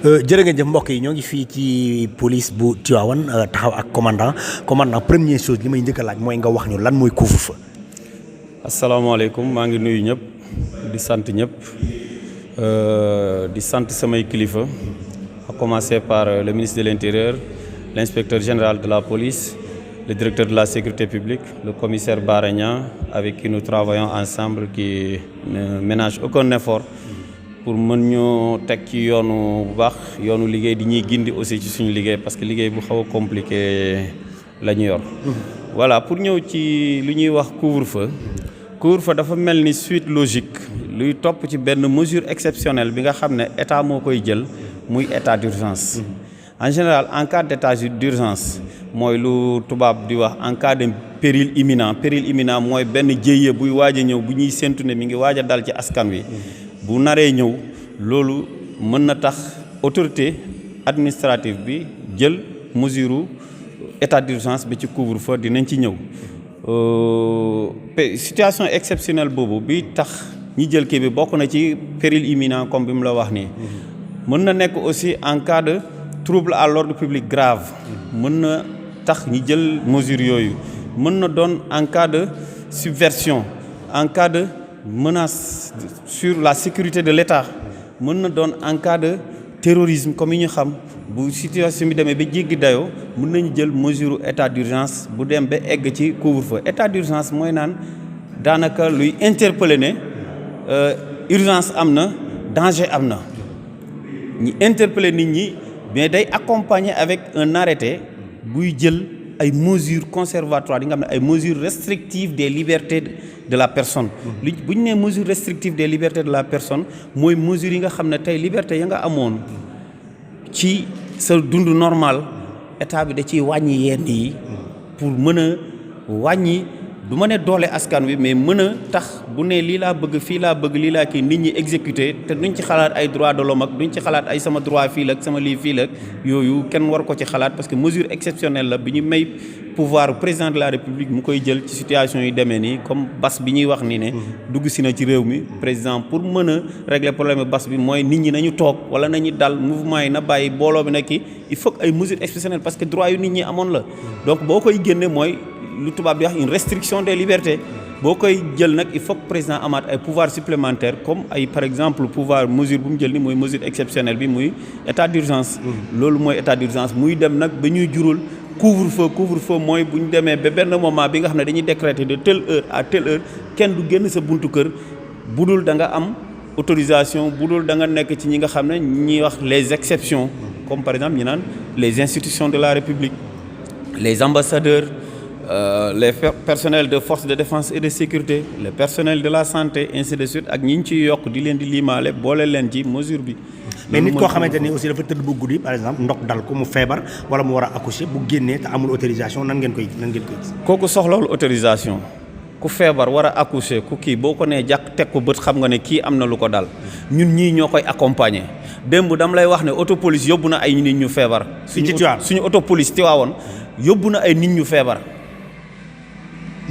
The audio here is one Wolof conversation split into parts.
jërë ngeen jëf mbokk yi ñoo ngi fii ci police bu Tivaouane taxaw ak commandant première chose li may njëkk a laaj mooy nga wax ñu lan mooy couvre-feu. asalaamaaleykum maa ngi nuyu ñëpp di sant ñëpp di sant samay kilifa à commencer par le ministre de l'Intérieur, l'inspecteur général de la police, le directeur de la sécurité publique, le commissaire Bara Niang avec qui nous travaillons ensemble, qui ne ménage aucun effort pour mën ñu teg ci yoonu bu baax yoonu liggéey di ñuy gindi aussi ci suñu liggéey parce que liggéey bu xaw a compliqué la ñu yor. Voilà, pour ñëw ci lu ñuy wax couvre-feu dafa mel ni suite logique luy topp ci benn mesure exceptionnelle bi nga xam ne état moo koy jël muy état d'urgence. En général en cas d'état d'urgence mooy lu tubaab di wax en cas de péril imminent mooy benn jéye buy waaj a ñëw bu ñuy séntu ne mi ngi waaj a dal ci askan wi. bu naree ñëw loolu mën na tax autorité administrative bi jël mesure état d'urgence bi ci couvre-feu dinañ ci ñëw situation exceptionnelle boobu bi tax ñi jël kii bi bokk na ci péril imminent comme bi mu la wax nii mën na nekk aussi en cas de trouble à l'ordre public grave mën na tax ñi jël mesure yooyu mën na doon en cas de subversion en cas de menace sur la sécurité de l'État mën na doon en cas de terrorisme comme yi ñu xam bu situation bi demee ba jéggi dayoo mën nañu jël mesure état d'urgence bu dem ba egg ci couvre-feu état d'urgence mooy naan daanaka luy interpeller ne urgence am na danger am na ñi interpeller nit ñi mais day accompagner avec un arrêté buy jël ay mesures conservatoires yi nga xam ne ay mesures restrictives des libertés de la personne. li bu ñu nee mesures restrictives des libertés de la personne mooy mesures yi nga xam ne tey liberté ya nga amoon ci sa dund normal état bi da ciy wàññi yenn yi pour mën a wàññi du ma ne doole askan wi mais mën a tax bu ne lii laa bëgg fii laa bëgg lii laa kii nit ñi exécuter te duñ ci xalaat ay droits de l'homme ak duñ ci xalaat ay sama droit fii la ak sama lii fii la yooyu kenn war ko ci xalaat parce que mesure exceptionnelle la bi ñu may pouvoir président de la république mu koy jël ci situation yi demee nii comme bas bi ñuy wax nii ne dugg si na ci réew mi président pour mën a régler problème bas bi mooy nit ñi nañu toog wala nañu dal mouvement yi na bàyyi booloo bi nag kii il faut que ay mesures exceptionnelles parce que droit yu nit ñi amoon la donc boo koy génne mooy lu tubaab di wax une restriction des libertés boo koy jël nag il faut que président amaat ay pouvoir supplémentaire comme ay par exemple pouvoir mesure bu mu jël ni mooy mesure exceptionnelle bi muy état d'urgence loolu mooy état d'urgence muy dem nag ba ñuy jural couvre-feu mooy bu ñu demee ba benn moment bi nga xam ne dañuy décréter de telle heure à telle heure kenn du génn sa buntu kër budul da nga am autorisation budul da nga nekk ci ñi nga xam ne ñuy wax les exceptions comme par exemple ñi naan les institutions de la République les ambassadeurs les personnels de forces de défense et de sécurité les personnels de la santé ainsi de suite ak ñi ñu ciy yokk di leen di limaale boole leen ci mesure bi. mais nit koo xamante ni aussi dafa tëdd bu guddi par exemple ndox dal ko mu feebar wala mu war a accoucher bu génnee te amul autorisation nan ngeen koy gis. kooku soxlawul autorisation ku feebar war a accoucher ku kii boo ko nee jàkk teg ko bët xam nga ne kii am na lu ko dal ñun ñii ñoo koy accompagner démb dam lay wax ne autopolice yóbbu na ay nit ñu feebar. suñu autopolice Tivaouane yóbbu na ay nit ñu feebar.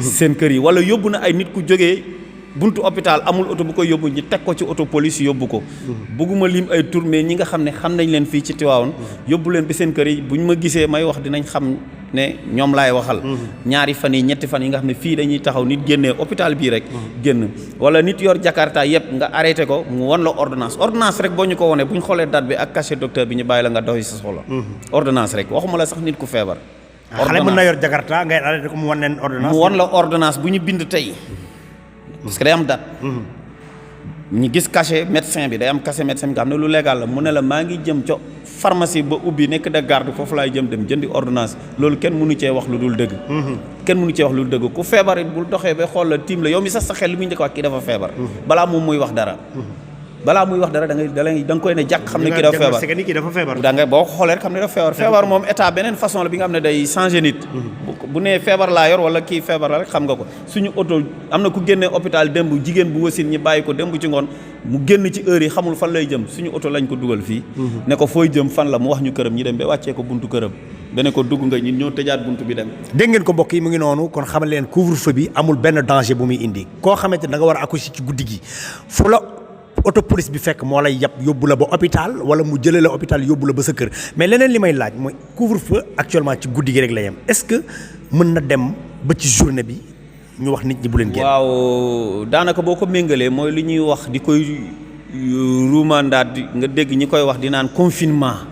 seen kër yi wala yóbbu na ay nit ku jógee buntu hôpital amul oto bu koy yóbbu ñu teg ko ci auto police yóbbu ko bëgguma lim ay tour mais ñi nga xam ne xam nañ leen fii ci Tivaouane yóbbu leen bi seen kër yi bu ñu ma gisee may wax dinañ xam ne ñoom laay waxal ñaari fan yi ñetti fan yi nga xam ne fii dañuy taxaw nit génnee hôpital bii rek génn wala nit yor Jakarta yëpp nga arrêté ko mu won la ordonnance rek boo ñu ko wonee bu ñu xoolee date bi ak cachet docteur bi ñu bàyyi la nga doxi sa soxla ordonnance rek waxuma la sax nit ku feebar xale mën na yor Jakarta ngay arrêté ko mu wan leen ordonnance. mu wan la ordonnance bu ñu bind tey parce que day am date. ñu gis cachet médecin bi day am cachet médecin bi nga xam ne lu légal la mu ne la maa ngi jëm co pharmacie ba ubbi nekk de garde foofu laay jëm dem jëndi ordonnance loolu kenn mënu cee wax lu dul dëgg. kenn mënu cee wax lu dul dëgg ku feebar it bu doxee ba xool la tiim la yow mi sax sa xel li muy njëkk wax kii dafa feebar. balaa moom muy wax dara. da nga koy ne jàkk xam ne kii dafa feebar da nga boo ko xoolee rek xam ne dafa feebar feebar moom état beneen façon la bi nga xam ne day changer nit bu nee feebar laa yor wala kii feebar la rek xam nga ko suñu oto am na ku génnee hôpital démb jigéen bu wasin ñi bàyyi ko démb ci ngoon mu génn ci heure yi xamul fan lay jëm suñu oto lañ ko dugal fii ne ko fooy jëm fan la mu wax ñu këram ñi dem ba wàccee ko buntu këram dane ko dugg nga ñun ñoo tëjaat buntu bi dem. dégg ngeen ko mbokk yi mu ngi noonu kon xamal leen couvre-feu bi amul benn danger bu muy indi koo xamante da nga war a accoucher ci guddi gi fu la auto police bi fekk moo lay yàpp yóbbu la ba hôpital wala mu jëlee la hôpital yóbbu la ba sa kër mais leneen li may laaj mooy couvre-feu actuellement ci guddi gi rek la yem est-ce que mën na dem ba ci journée bi ñu wax nit ñi bu leen génn. waaw daanaka boo ko méngalee mooy li ñuy wax di koy ruumandaat nga dégg ñi koy wax di naan confinement.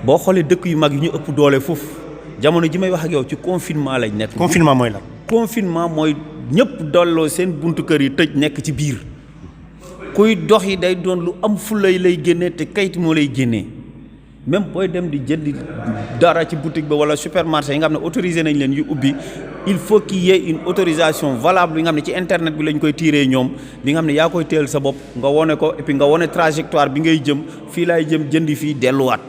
boo xoolee dëkk yu mag yi ñu ëpp doole foofu jamono ji may wax ak yow ci confinement lañ nekk. confinement mooy lan. confinement mooy ñëpp dolloo seen buntu kër yi tëj nekk ci biir kuy dox yi day doon lu am fulay lay génnee te kayit moo lay génnee même booy dem di jëndi dara ci boutique ba wala supermarché yi nga xam ne autorisé nañ leen yu ubbi il faut qu'il y ait une autorisation valable bi nga xam ne ci internet bi lañ koy tiiree ñoom bi nga xam ne yaa koy teel sa bopp nga wone ko et puis nga wone trajectoire bi ngay jëm fii laay jëm jëndi fii delluwaat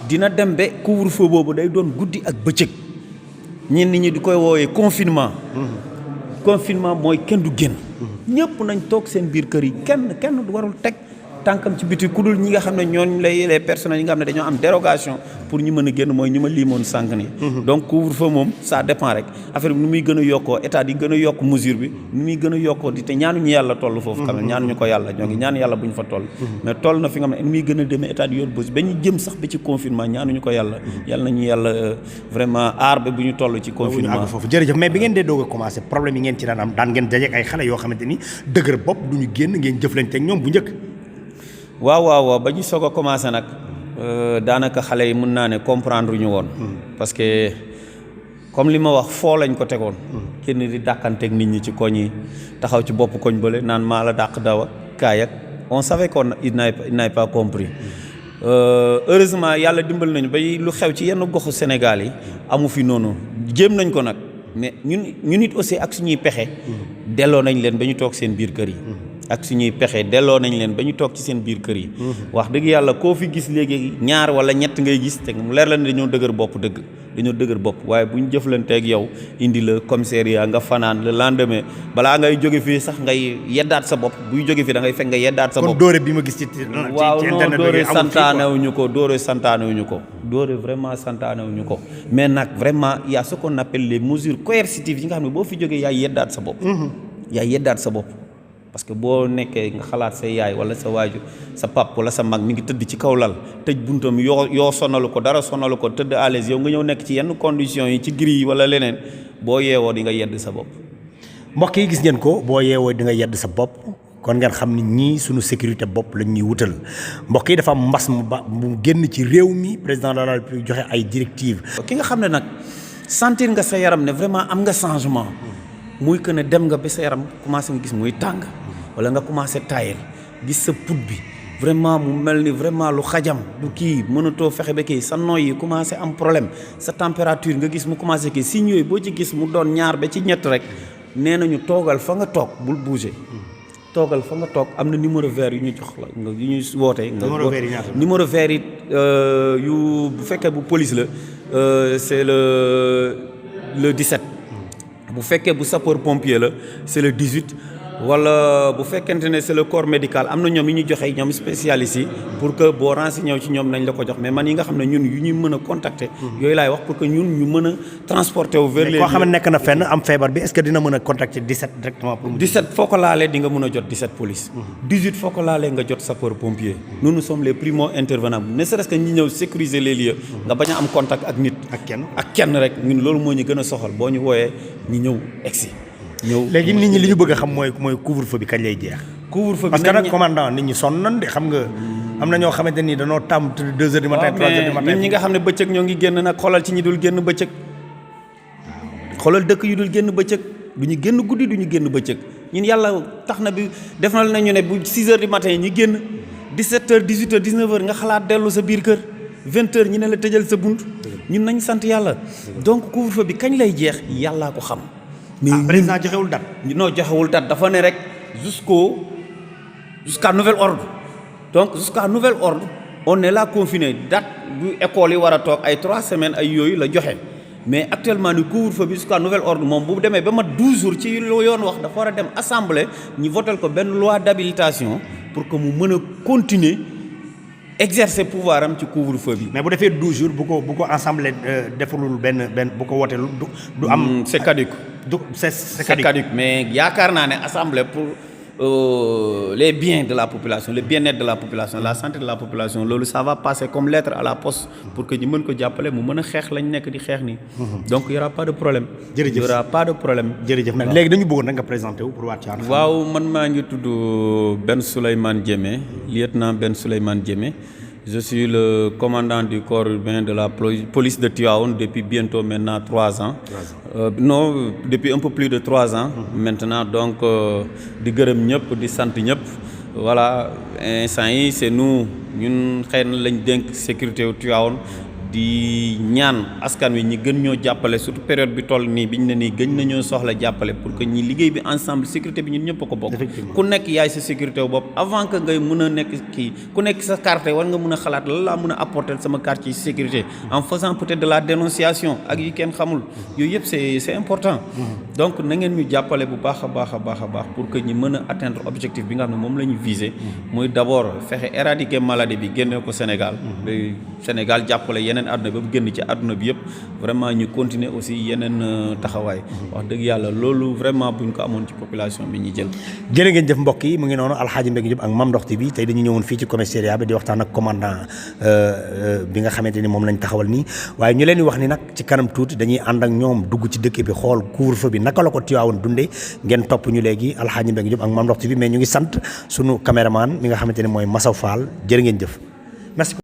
dina dem ba couvre-feu boobu day doon guddi ak bëccëg ñenn ñi di koy woowee confinement. confinement mooy kenn du génn. ñëpp nañ toog seen biir kër yi kenn du warul teg tànkam ci biti ku dul ñi nga xam ne ñooñu lay les personnes yi nga xam ne dañoo am dérogation pour ñu mën a génn mooy ñu ma liimoon sànq nii. donc couvre-feu moom ça dépend rek affaire bi nu muy gën a yokkoo état di gën a yokk mesure bi nu muy gën a yokkoo di te ñaanuñu yàlla toll foofu. quand même ñaanuñu ko yàlla ñoo ngi ñaan yàlla bu ñu fa toll. mais toll na fi nga xam ne nu muy gën a demee état di yor bës ba ñu jëm sax ba ci confinement ñaanuñu ko yàlla. yàlla nañu yàlla vraiment aar ba bu ñu toll ci confinement. foofu jërëjëf mais bi ngeen dee doog a commencé problème yi ngeen ci daan am daan ngeen dajeek ay xale yoo xamante ni dëgër bopp duñu génn ngeen jëflante ak ñoom bu njëkk. waaw ba ñu soog a commencé nag daanaka xale yi mën naa ne comprendre ñu woon. parce que comme li ma wax foo lañ ko tegoon. kenn di dàqanteeg nit ñi ci koñ yi taxaw ci bopp koñ bële naan maa la dàq dawa kaay ak on savait qu'on n'a pas compris. heureusement yàlla dimbal nañu bay lu xew ci yenn goxu Sénégal yi amu fi noonu jéem nañ ko nag mais ñun it aussi ak suñuy pexe. delloo nañ leen ba ñu toog seen biir kër yi. ak suñuy pexe delloo nañ leen ba ñu toog ci seen biir kër yi. wax dëgg yàlla koo fi gis léegi ñaar wala ñett ngay gis te mu leer la ne dañoo dëgër bopp dañoo dëgër bopp waaye bu ñu jëflanteeg yow indi la commissariat nga fanaan le lendemain balaa ngay jóge fii sax ngay yeddaat sa bopp buy jóge fii da ngay fekk nga yeddaat sa bopp. kon doore bi ma gis ci waaw non doore santaanewuñu ko doore vraiment santaanewuñu ko mais nag vraiment y a ce qu'on appelle les mesures coercitives yi nga xam ne boo fi jógee yaay yeddaat sa bopp. yaay yeddaat sa bopp. parce que boo nekkee nga xalaat sa yaay wala sa waajur sa pap wala sa mag mi ngi tëdd ci kaw lal tëj buntam yoo sonalu ko dara sonalu ko tëdd à l'aise yow nga ñëw nekk ci yenn conditions yi ci gris yi wala leneen boo yeewoo di nga yedd sa bopp. mbokk yi gis ngeen ko boo yeewoo di nga yedd sa bopp kon ngeen xam ni ñii suñu sécurité bopp lañ ñuy wutal mbokk yi dafa am mbas mu génn ci réew mi président de la République joxe ay directives. ki nga xam ne nag sentir nga sa yaram ne vraiment am nga changement. muy que ne dem nga ba sa yaram commencé nga gis muy tàng wala nga commencé tayel gis sa put bi vraiment mu mel ni vraiment lu xajam du kii mënatoo fexe ba kii sa noy yi commencé am problème sa température nga gis mu commencé kii signes yooyu boo ci gis mu doon ñaar ba ci ñett rek nee nañu toogal fa nga toog bul bouger. toogal fa nga toog am na numéro vert yu ñu jox la nga yu ñuy wootee. numéro vert yi yu bu fekkee bu police la c'est le 17. bu fekkee bu sapeur pompier la c'est le 18 wala bu fekkente ne c'est le corps médical am na ñoom yi ñu joxe ñoom spécialistes yi pour que boo renseigné ci ñoom nañ la ko jox mais man yi nga xam ne ñun yu ñuy mën a contacter. yooyu laay wax pour que ñun ñu mën a transporter wu vers les koo xam ne nekk na fenn am feebar bi est-ce que dina mën a contacter 17 directement pour 17 foo ko laalee di nga mën a jot 17 police 18 foo ko laalee nga jot sapeur pompier nous sommes les primo intervenants ne serait-ce que ñi ñëw sécuriser les lieux nga bañ a am contact ak nit ak kenn rek ñun loolu moo ñu gën a soxal boo ñu wooyee ñi ñëw egsi léegi nit ñi li ñu bëgg a xam mooy couvre-feu bi kañ lay jeex. couvre-feu bi parce que nag commandant nit ñi sonn nañ de xam nga am na ñoo xamante ni dañoo tàmm 2 heures du matin 3 heures du matin. ñi nga xam ne bëccëg ñoo ngi génn nag xoolal ci ñi dul génn bëccëg xoolal dëkk yu dul génn bëccëg du ñu génn guddi du ñu génn bëccëg ñun yàlla tax na bi def na nañu ne bu 6 heures du matin ñi génn 17 heures 18 heures 19 heures nga xalaat dellu sa biir kër 20 heures ñi ne la tëjal sa bunt ñun nañ sant yàlla donc couvre-feu bi kañ lay jeex yàllaa ko xam. mais président joxewul date. non joxewul date dafa ne rek jusqu'à nouvel ordre donc jusqu'à nouvel ordre on est là confiné date bu école yi war a toog ay 3 semaines ay yooyu la joxe mais actuellement ni couvre-feu bi jusqu'à nouvel ordre moom bu demee ba mat 12 jours ci lu yoon wax dafa war a dem assemblée ñu votel ko benn loi d'habilitation pour que mu mën a continuer exercer pouvoir am ci couvre-feu bi. mais bu defee 12 jours bu ko assemblée defalul benn bu ko woteelul du am. c'est caduc. c'est caduc mais yaakaar naa ne assemblée pour les biens de la population, le bien-être de la population, la santé de la population, loolu ça va passer comme lettre à la poste pour que ñu mën ko jàppale mu mën a xeex lañ nekk di xeex nii. Donc il y aura pas de problème. jërëjëf il y aura pas de problème. jërëjëf nag léegi dañu bëggoon nag nga présenté wu pour waa Tivaouane. waaw man maa ngi tudd Ben Souleymane Diémé, lieutenant Ben Souleymane Diémé. Je suis le commandant du corps urbain de la police de Tivaouane depuis bientôt maintenant 3 ans. Non, depuis un peu plus de 3 ans. Maintenant, donc, di gërëm ñëpp di sant ñëpp. Voilà, instant yi c'est nous ñun xëy na lañ dénk sécurité wu Tivaouane di ñaan askan wi ñi gën ñoo jàppale surtout période bi toll nii biñ ne nii gën nañoo soxla jàppale pour que ñi liggéey bi ensemble sécurité bi ñun ñëpp a ko bokk. ku nekk yaay sa sécurité wu bopp avant que ngay mën a nekk kii ku nekk sa quartier war nga mën a xalaat lan laa mën a apporter sama quartier sécurité en faisant peut-être de la dénonciation ak yi kenn xamul yooyu yëpp c'est important. Donc na ngeen ñu jàppale bu baax a baax a baax a baax pour que ñi mën a atteindre objectif bi nga xam ne moom la ñu viser. mooy d'abord fexe éradiquer maladie bi génne ko Sénégal. Sénégal jàppale yeneen àdduna ba mu génn ci àdduna bi yëpp vraiment ñu continuer aussi yeneen taxawaay. wax dëgg yàlla loolu vraiment buñ ko amoon ci population bi ñu jël. jërë ngeen jëf mbokk yi mu ngi noonu Alxaaji Mbengue Diop ak Mame Ndokh TV tey dañu ñëwoon fii ci commissariat bi di waxtaan ak commandant bi nga xamante ni moom lañ taxawal nii waaye ñu leen di wax ni nag ci kanam tuuti dañuy ànd ak ñoom dugg ci dëkk bi xool couvre-feu bi naka la ko Tivaouane dundee ngeen topp ñu léegi Alxaaji Mbengue Diop ak Mame Ndokh TV mais ñu ngi sant sunu caméraman mi nga xamante ni mooy Massaw Fall jërë ngeen jëf merci.